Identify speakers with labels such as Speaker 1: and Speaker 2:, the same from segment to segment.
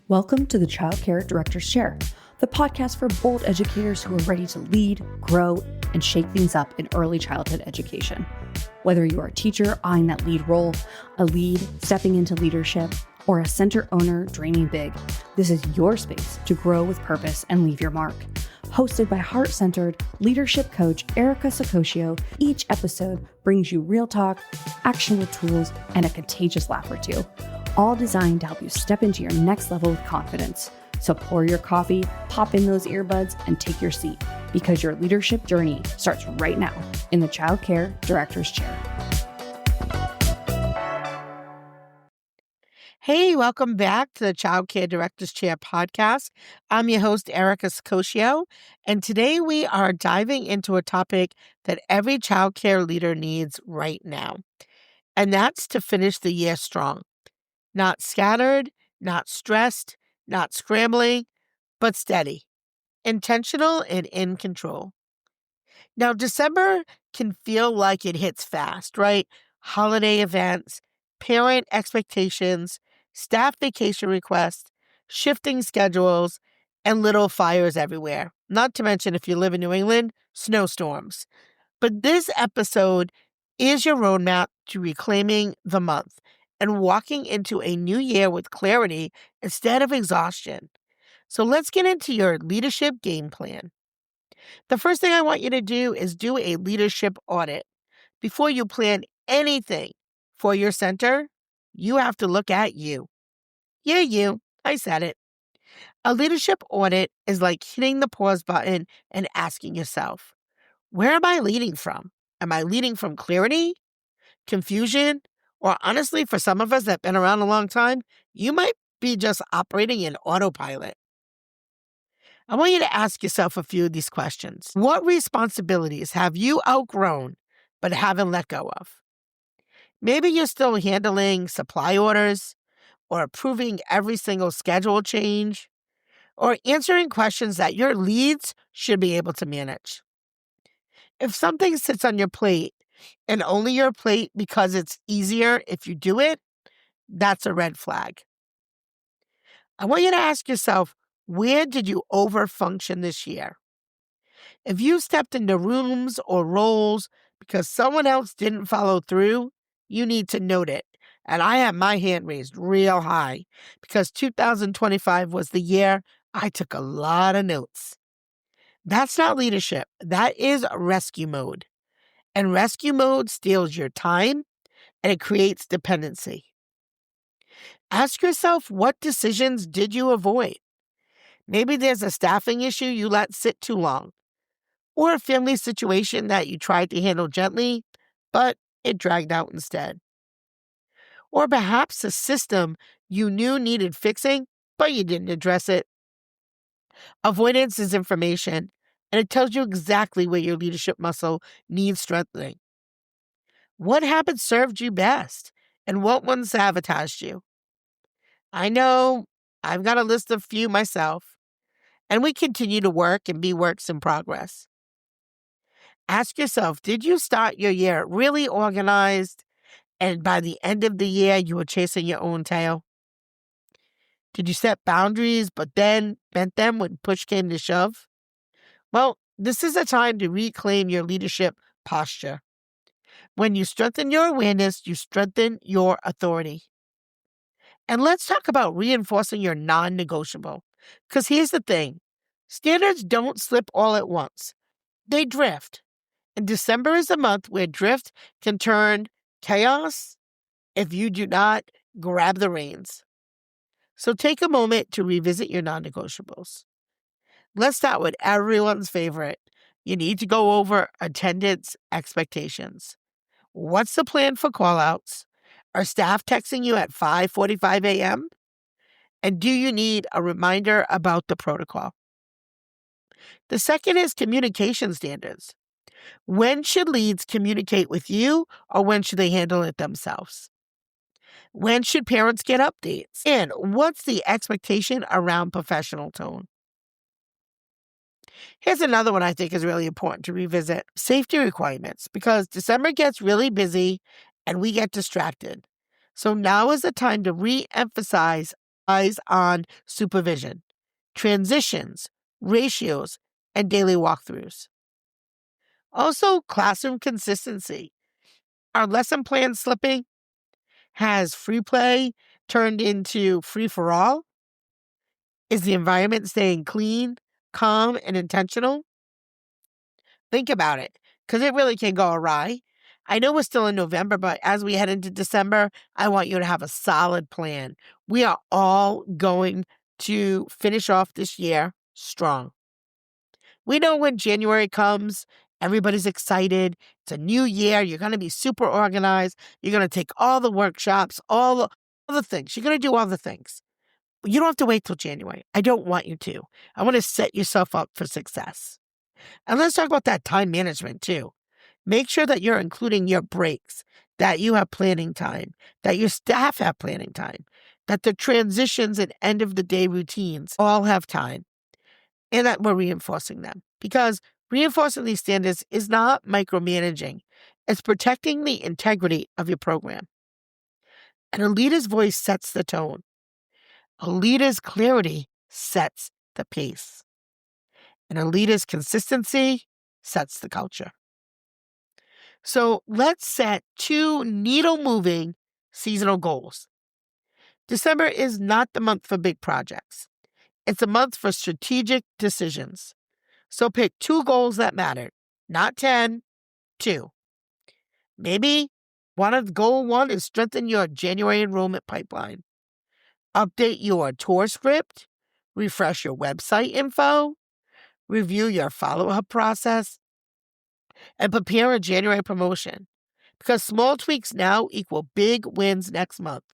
Speaker 1: Welcome to the Childcare Director's Chair, the podcast for bold educators who are ready to lead, grow, and shake things up in early childhood education. Whether you are a teacher eyeing that lead role, a lead stepping into leadership, or a center owner dreaming big, this is your space to grow with purpose and leave your mark. Hosted by heart-centered leadership coach Erica Saccoccio, each episode brings you real talk, actionable tools, and a contagious laugh or two, all designed to help you step into your next level with confidence. So pour your coffee, pop in those earbuds, and take your seat, because your leadership journey starts right now in the Childcare Director's Chair.
Speaker 2: Hey, welcome back to the Childcare Director's Chair podcast. I'm your host, Erica Saccoccio, and today we are diving into a topic that every childcare leader needs right now, and that's to finish the year strong. Not scattered, not stressed, not scrambling, but steady, intentional, and in control. Now, December can feel like it hits fast, right? Holiday events, parent expectations, staff vacation requests, shifting schedules, and little fires everywhere. Not to mention, if you live in New England, snowstorms. But this episode is your roadmap to reclaiming the month and walking into a new year with clarity instead of exhaustion. So let's get into your leadership game plan. The first thing I want you to do is do a leadership audit. Before you plan anything for your center, you have to look at you. Yeah, you. I said it. A leadership audit is like hitting the pause button and asking yourself, where am I leading from? Am I leading from clarity, confusion, or honestly, for some of us that have been around a long time, you might be just operating in autopilot. I want you to ask yourself a few of these questions. What responsibilities have you outgrown but haven't let go of? Maybe you're still handling supply orders, or approving every single schedule change, or answering questions that your leads should be able to manage. If something sits on your plate and only your plate because it's easier if you do it, that's a red flag. I want you to ask yourself, where did you overfunction this year? If you stepped into rooms or roles because someone else didn't follow through, you need to note it. And I have my hand raised real high because 2025 was the year I took a lot of notes. That's not leadership. That is rescue mode. And rescue mode steals your time and it creates dependency. Ask yourself, what decisions did you avoid? Maybe there's a staffing issue you let sit too long, or a family situation that you tried to handle gently, but it dragged out instead. Or perhaps a system you knew needed fixing, but you didn't address it. Avoidance is information, and it tells you exactly where your leadership muscle needs strengthening. What habits served you best, and what ones sabotaged you? I know I've got a list of few myself, and we continue to work and be works in progress. Ask yourself, did you start your year really organized, and by the end of the year, you were chasing your own tail? Did you set boundaries, but then bent them when push came to shove? Well, this is a time to reclaim your leadership posture. When you strengthen your awareness, you strengthen your authority. And let's talk about reinforcing your non-negotiable. Because here's the thing. Standards don't slip all at once. They drift. And December is a month where drift can turn chaos if you do not grab the reins. So take a moment to revisit your non-negotiables. Let's start with everyone's favorite. You need to go over attendance expectations. What's the plan for callouts? Are staff texting you at 5:45 a.m.? And do you need a reminder about the protocol? The second is communication standards. When should leads communicate with you, or when should they handle it themselves? When should parents get updates? And what's the expectation around professional tone? Here's another one I think is really important to revisit. Safety requirements, because December gets really busy and we get distracted. So now is the time to re-emphasize Eyes on supervision, transitions, ratios, and daily walkthroughs. Also, classroom consistency. Are lesson plans slipping? Has free play turned into free for all? Is the environment staying clean, calm, and intentional? Think about it, because it really can go awry. I know we're still in November, but as we head into December, I want you to have a solid plan. We are all going to finish off this year strong. We know when January comes, everybody's excited. It's a new year. You're going to be super organized. You're going to take all the workshops, all the things. You're going to do all the things. You don't have to wait till January. I don't want you to. I want to set yourself up for success. And let's talk about that time management too. Make sure that you're including your breaks, that you have planning time, that your staff have planning time, that the transitions and end of the day routines all have time, and that we're reinforcing them. Because reinforcing these standards is not micromanaging. It's protecting the integrity of your program. And a leader's voice sets the tone. A leader's clarity sets the pace. And a leader's consistency sets the culture. So let's set 2 needle-moving seasonal goals. December is not the month for big projects. It's a month for strategic decisions. So pick 2 goals that matter, not 10, 2. Maybe goal 1 is strengthen your January enrollment pipeline. Update your tour script, refresh your website info, review your follow-up process, and prepare a January promotion. Because small tweaks now equal big wins next month.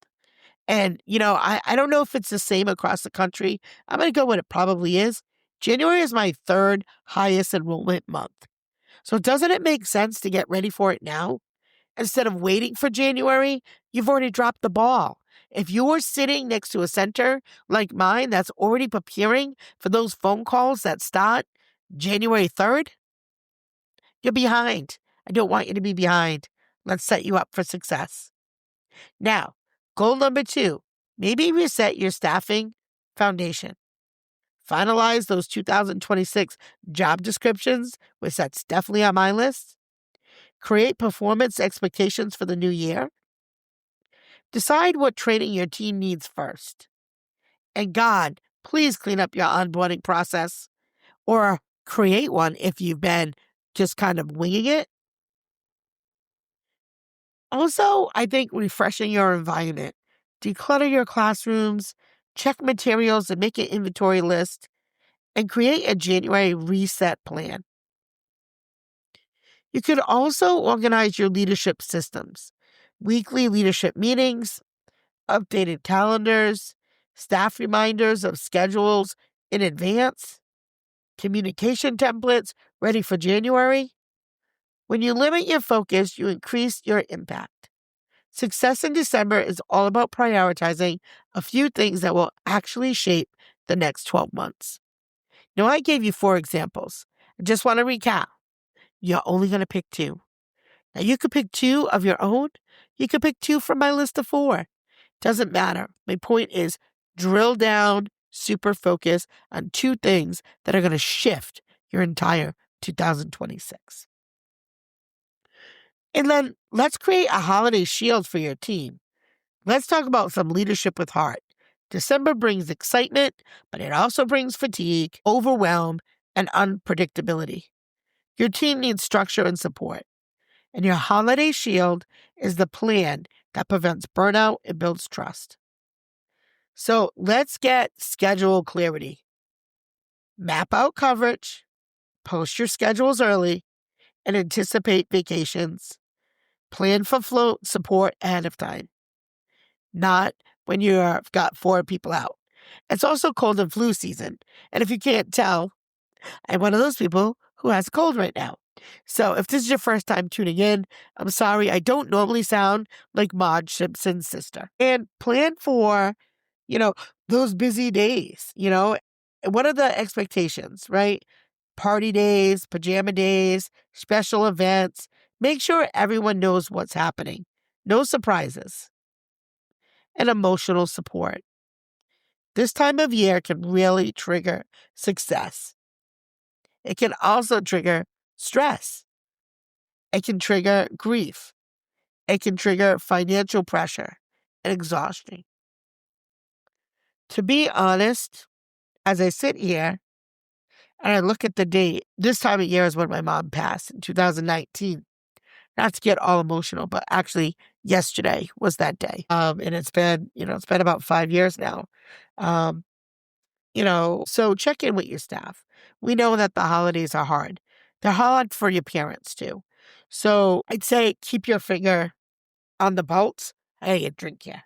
Speaker 2: And, I don't know if it's the same across the country. I'm going to go with it probably is. January is my 3rd highest enrollment month. So doesn't it make sense to get ready for it now? Instead of waiting for January, you've already dropped the ball. If you're sitting next to a center like mine that's already preparing for those phone calls that start January 3rd, you're behind. I don't want you to be behind. Let's set you up for success. Now, goal number 2, maybe reset your staffing foundation. Finalize those 2026 job descriptions, which that's definitely on my list. Create performance expectations for the new year. Decide what training your team needs first. And God, please clean up your onboarding process or create one if you've been just kind of winging it. Also, I think refreshing your environment. Declutter your classrooms, check materials and make an inventory list, and create a January reset plan. You could also organize your leadership systems, weekly leadership meetings, updated calendars, staff reminders of schedules in advance, communication templates ready for January. When you limit your focus, you increase your impact. Success in December is all about prioritizing a few things that will actually shape the next 12 months. Now, I gave you 4 examples. I just want to recap. You're only going to pick 2. Now, you could pick 2 of your own. You could pick 2 from my list of 4. Doesn't matter. My point is drill down, super focus on 2 things that are going to shift your entire 2026. And then let's create a holiday shield for your team. Let's talk about some leadership with heart. December brings excitement, but it also brings fatigue, overwhelm, and unpredictability. Your team needs structure and support. And your holiday shield is the plan that prevents burnout and builds trust. So let's get schedule clarity. Map out coverage, post your schedules early, and anticipate vacations. Plan for float support ahead of time, not when you've got 4 people out. It's also cold and flu season. And if you can't tell, I'm one of those people who has a cold right now. So if this is your first time tuning in, I'm sorry. I don't normally sound like Marge Simpson's sister. And plan for, those busy days, What are the expectations, right? Party days, pajama days, special events. Make sure everyone knows what's happening. No surprises. And emotional support. This time of year can really trigger success. It can also trigger stress. It can trigger grief. It can trigger financial pressure and exhaustion. To be honest, as I sit here and I look at the date, this time of year is when my mom passed in 2019. Not to get all emotional, but actually yesterday was that day. And it's been about 5 years now. Um, so check in with your staff. We know that the holidays are hard. They're hard for your parents too. So I'd say keep your finger on the pulse. Hey, a drink here.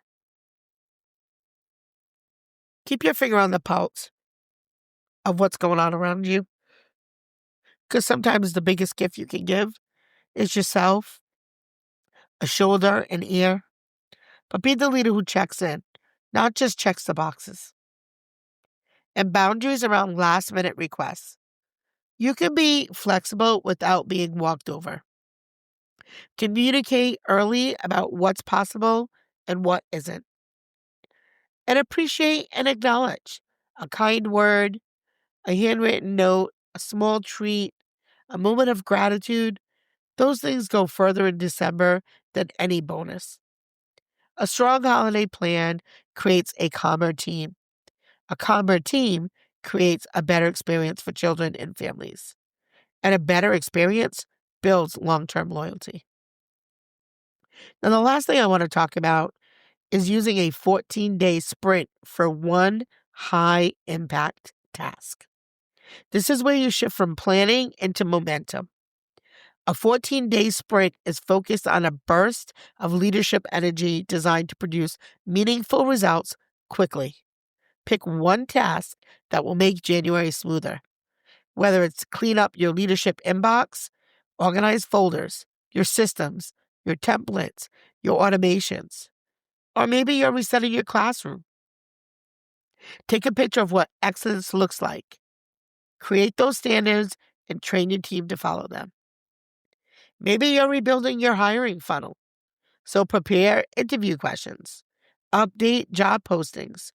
Speaker 2: Keep your finger on the pulse of what's going on around you. Because sometimes the biggest gift you can give is yourself, a shoulder, an ear. But be the leader who checks in, not just checks the boxes. And boundaries around last-minute requests. You can be flexible without being walked over. Communicate early about what's possible and what isn't. And appreciate and acknowledge a kind word, a handwritten note, a small treat, a moment of gratitude. Those things go further in December than any bonus. A strong holiday plan creates a calmer team. A calmer team creates a better experience for children and families. And a better experience builds long-term loyalty. Now, the last thing I want to talk about is using a 14-day sprint for one high-impact task. This is where you shift from planning into momentum. A 14-day sprint is focused on a burst of leadership energy designed to produce meaningful results quickly. Pick one task that will make January smoother. Whether it's clean up your leadership inbox, organize folders, your systems, your templates, your automations, or maybe you're resetting your classroom. Take a picture of what excellence looks like. Create those standards and train your team to follow them. Maybe you're rebuilding your hiring funnel. So prepare interview questions, update job postings,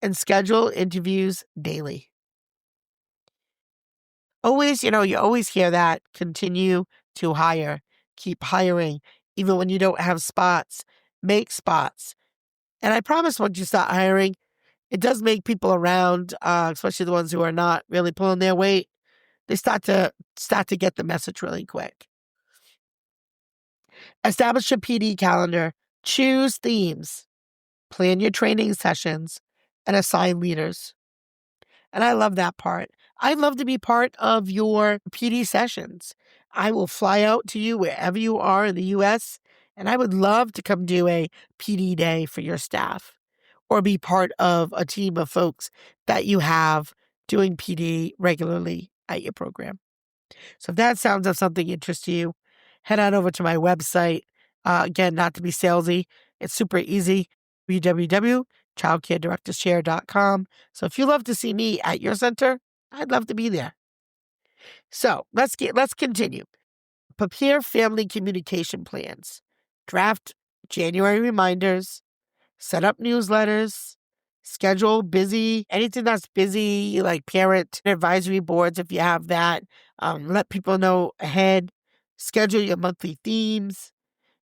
Speaker 2: and schedule interviews daily. Always, you always hear that, continue to hire, keep hiring, even when you don't have spots, make spots. And I promise once you start hiring, it does make people around, especially the ones who are not really pulling their weight, they start to get the message really quick. Establish a PD calendar, choose themes, plan your training sessions, and assign leaders. And I love that part. I'd love to be part of your PD sessions. I will fly out to you wherever you are in the U.S., and I would love to come do a PD day for your staff or be part of a team of folks that you have doing PD regularly at your program. So if that sounds of something interests you, head on over to my website. Again, not to be salesy, it's super easy, www.childcaredirectorschair.com. So if you love to see me at your center, I'd love to be there. So let's continue. Prepare family communication plans. Draft January reminders. Set up newsletters. Schedule anything that's busy, like parent advisory boards if you have that. Let people know ahead. Schedule your monthly themes.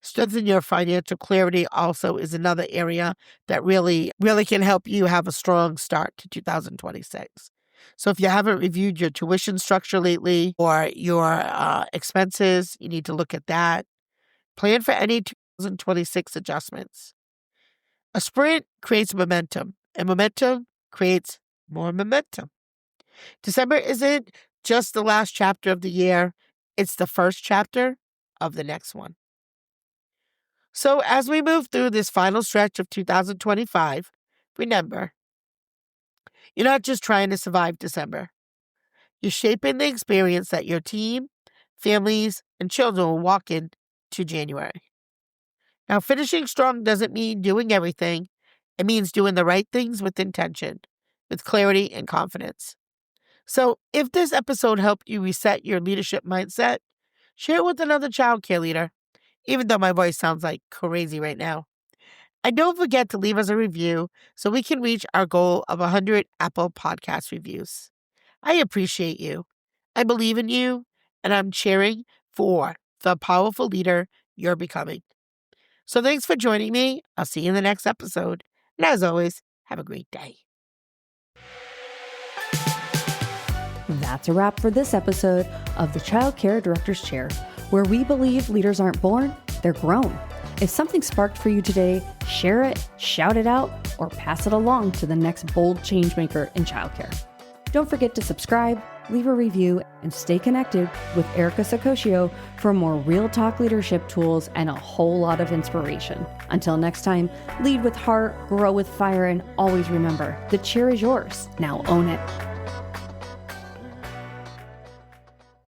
Speaker 2: Strengthen your financial clarity also is another area that really, really can help you have a strong start to 2026. So if you haven't reviewed your tuition structure lately or your expenses, you need to look at that. Plan for any 2026 adjustments. A sprint creates momentum, and momentum creates more momentum. December isn't just the last chapter of the year, it's the first chapter of the next one. So as we move through this final stretch of 2025, remember, you're not just trying to survive December. You're shaping the experience that your team, families, and children will walk into January. Now, finishing strong doesn't mean doing everything. It means doing the right things with intention, with clarity and confidence. So if this episode helped you reset your leadership mindset, share it with another childcare leader, even though my voice sounds like crazy right now. And don't forget to leave us a review so we can reach our goal of 100 Apple Podcast reviews. I appreciate you. I believe in you, and I'm cheering for the powerful leader you're becoming. So thanks for joining me. I'll see you in the next episode. And as always, have a great day.
Speaker 1: That's a wrap for this episode of the Childcare Director's Chair, where we believe leaders aren't born, they're grown. If something sparked for you today, share it, shout it out, or pass it along to the next bold changemaker in childcare. Don't forget to subscribe, leave a review, and stay connected with Erica Saccoccio for more real talk leadership tools and a whole lot of inspiration. Until next time, lead with heart, grow with fire, and always remember, the chair is yours. Now own it.